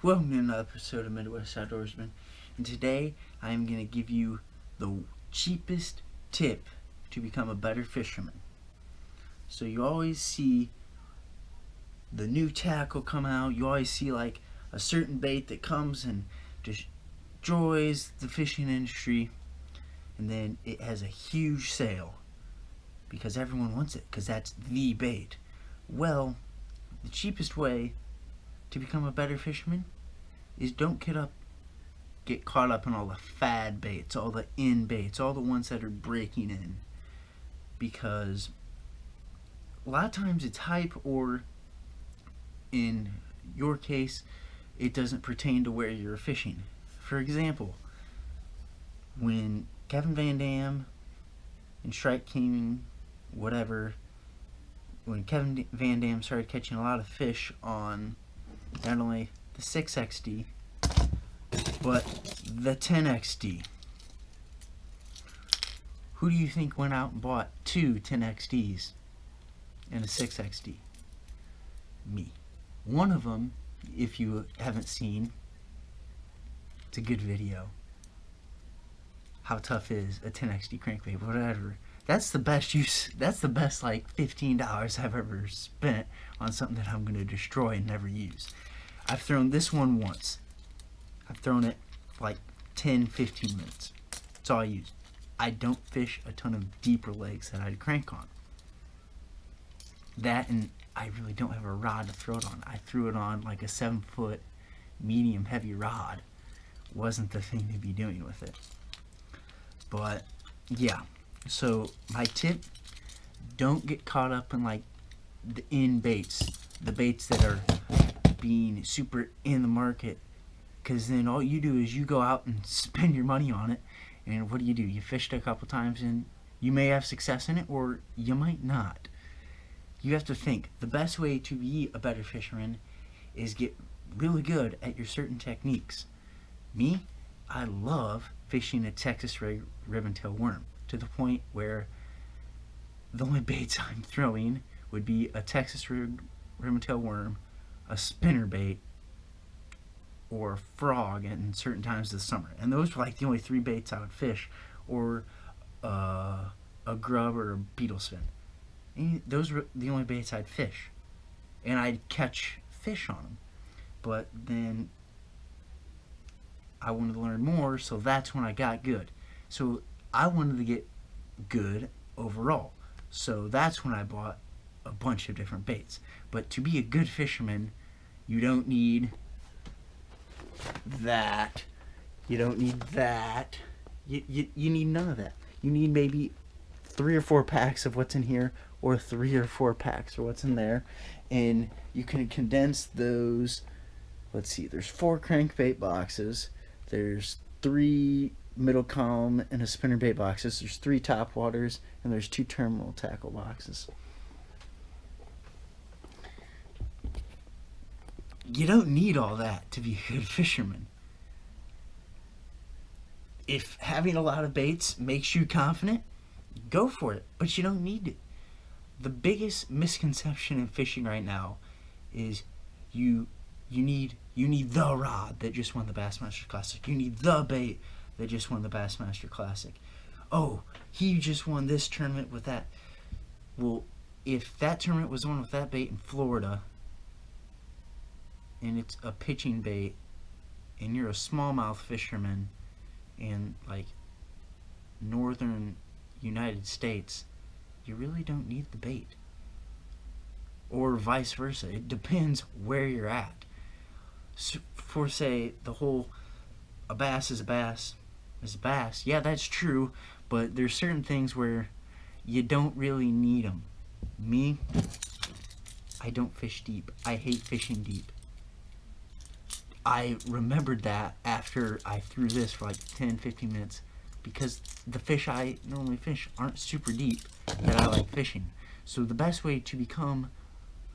Welcome to another episode of Midwest Outdoorsman, and today I am going to give you the cheapest tip to become a better fisherman. So you always see the new tackle come out, you always see like a certain bait that comes and destroys the fishing industry, and then it has a huge sale because everyone wants it, because that's the bait. Well, the cheapest way to become a better fisherman is don't get caught up in all the fad baits, all the in baits, all the ones that are breaking in, because a lot of times it's hype, or in your case it doesn't pertain to where you're fishing. For example, when Kevin Van Dam and Strike King, whatever, when Kevin Van Dam started catching a lot of fish on not only the 6XD but the 10XD, who do you think went out and bought two 10XDs and a 6XD? Me. One of them, if you haven't seen, it's a good video, how tough is a 10XD crankbait, whatever. That's the best use, that's the best like $15 I've ever spent on something that I'm going to destroy and never use. I've thrown this one once. I've thrown it for like 10-15 minutes. That's all I use. I don't fish a ton of deeper lakes that I'd crank on. That, and I really don't have a rod to throw it on. I threw it on like a 7-foot medium heavy rod. Wasn't the thing to be doing with it. But yeah, so my tip, don't get caught up in like the in baits, the baits that are being super in the market, because then all you do is you go out and spend your money on it, and what do? You fished a couple times and you may have success in it, or you might not. You have to think, the best way to be a better fisherman is get really good at your certain techniques. Me, I love fishing a Texas ribbon-tail worm, to the point where the only baits I'm throwing would be a Texas ribbon-tail worm, a spinnerbait, or a frog in certain times of the summer. And those were like the only three baits I would fish, or a grub or a beetle spin. And those were the only baits I'd fish, and I'd catch fish on them. But then I wanted to learn more, so that's when I got good. So I wanted to get good overall, so that's when I bought a bunch of different baits. But to be a good fisherman, you don't need that, you don't need that, you need none of that. You need maybe 3 or 4 packs of what's in here, or 3 or 4 packs of what's in there, and you can condense those. Let's see, there's 4 crankbait boxes, there's 3 middle column and a spinnerbait boxes, there's 3 top waters, and there's 2 terminal tackle boxes. You don't need all that to be a good fisherman. If having a lot of baits makes you confident, go for it, but you don't need it. The biggest misconception in fishing right now is you need the rod that just won the Bassmaster Classic. You need the bait that just won the Bassmaster Classic. Oh, he just won this tournament with that. Well, if that tournament was won with that bait in Florida, and it's a pitching bait, and you're a smallmouth fisherman in like northern United States, you really don't need the bait. Or vice versa. It depends where you're at. So for say the whole a bass is a bass is a bass, yeah, that's true, but there's certain things where you don't really need them. Me, I don't fish deep. I hate fishing deep. I remembered that after I threw this for like 10-15 minutes, because the fish I normally fish aren't super deep that I like fishing. So the best way to become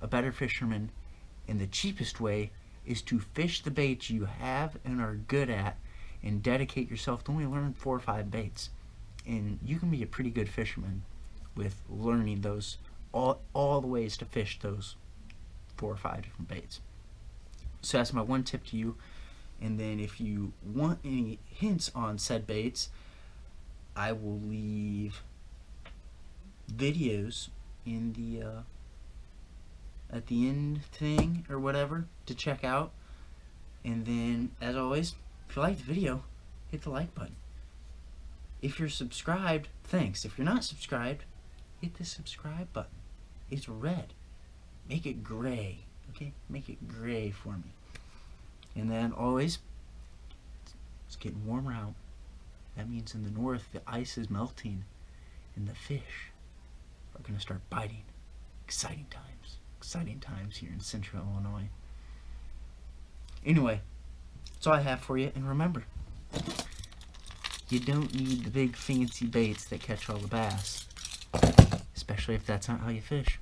a better fisherman, and the cheapest way, is to fish the baits you have and are good at, and dedicate yourself to only learn 4 or 5 baits. And you can be a pretty good fisherman with learning those, all the ways to fish those 4 or 5 different baits. So that's my one tip to you. And then if you want any hints on said baits, I will leave videos in the at the end thing or whatever to check out. And then, as always, if you like the video, hit the like button. If you're subscribed, thanks. If you're not subscribed, hit the subscribe button. It's red. Make it gray, okay? Make it gray for me. And then, always, it's getting warmer out. That means in the north, the ice is melting, and the fish are going to start biting. Exciting times. Exciting times here in Central Illinois. Anyway, that's all I have for you. And remember, you don't need the big fancy baits that catch all the bass, especially if that's not how you fish.